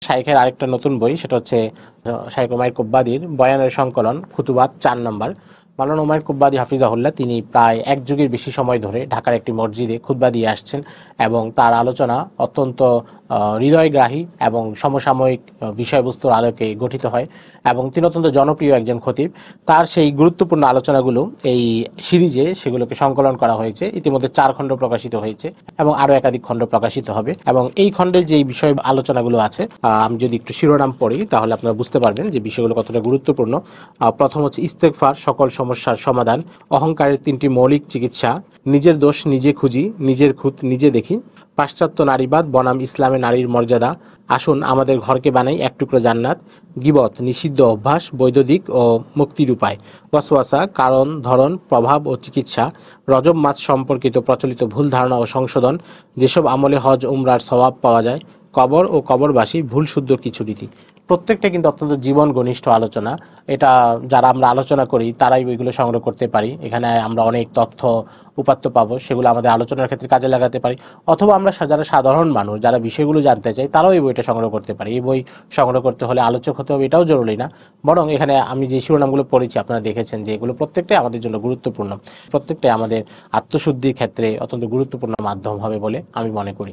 শাইখের আরেকটা নতুন বই, সেটা হচ্ছে শাইখ উমাইর কুব্বাদির বয়ানের সংকলন খুতুবাত ৪ নম্বর। মাওলানা উমাইর কুব্বাদি হাফিজাহুল্লাহ তিনি প্রায় এক যুগের বেশি সময় ধরে ঢাকার একটি মসজিদে খুতবা দিয়ে আসছেন এবং তার আলোচনা অত্যন্ত হৃদয়গ্রাহী এবং সমসাময়িক বিষয়বস্তুর আলোকে গঠিত হয় এবং তিনি অত্যন্ত জনপ্রিয় একজন খতিব। তার সেই গুরুত্বপূর্ণ আলোচনাগুলো এই সিরিজে সেগুলোকে সংকলন করা হয়েছে। ইতিমধ্যে 4 খণ্ড প্রকাশিত হয়েছে এবং আরও একাধিক খণ্ড প্রকাশিত হবে। এবং এই খণ্ডে যেই বিষয় আলোচনাগুলো আছে, আমি যদি একটু শিরোনাম পড়ি তাহলে আপনারা বুঝতে পারবেন যে বিষয়গুলো কতটা গুরুত্বপূর্ণ। প্রথম হচ্ছে ইস্তেগফার, সকল সমস্যার সমাধান, অহংকারের 3টি মৌলিক চিকিৎসা, নিজের দোষ নিজে খুঁজি, নিজের খুঁত নিজে দেখি, পাশ্চাত্য নারীবাদ বনাম ইসলামে নারীর মর্যাদা, আসুন আমাদের ঘরকে বানাই এক টুকরো জান্নাত, গীবত নিষিদ্ধ অভ্যাস, বৈদ্যুতিক ও মুক্তির উপায়, ওয়াসওয়াসা কারণ ধরন প্রভাব ও চিকিৎসা, রজব মাস সম্পর্কিত প্রচলিত ভুল ধারণা ও সংশোধন, যেসব আমলে হজ উমরার সওয়াব পাওয়া যায়, কবর ও কবরবাসী ভুল শুদ্ধ কিছু রীতি। প্রত্যেকটা কিন্তু অত্যন্ত জীবন ঘনিষ্ঠ আলোচনা। এটা যারা আমরা আলোচনা করি তারাই ওইগুলো সংগ্রহ করতে পারি। এখানে আমরা অনেক তথ্য উপাত্ত পাবো, সেগুলো আমাদের আলোচনার ক্ষেত্রে কাজে লাগাতে পারি। অথবা আমরা যারা সাধারণ মানুষ, যারা বিষয়গুলো জানতে চাই, তারাও এই বইটা সংগ্রহ করতে পারে। এই বই সংগ্রহ করতে হলে আলোচক হতে হবে এটাও জরুরি না, বরং এখানে আমি যে শিরোনামগুলো পড়েছি আপনারা দেখেছেন যে এগুলো প্রত্যেকটাই আমাদের জন্য গুরুত্বপূর্ণ, প্রত্যেকটাই আমাদের আত্মশুদ্ধির ক্ষেত্রে অত্যন্ত গুরুত্বপূর্ণ মাধ্যম হবে বলে আমি মনে করি।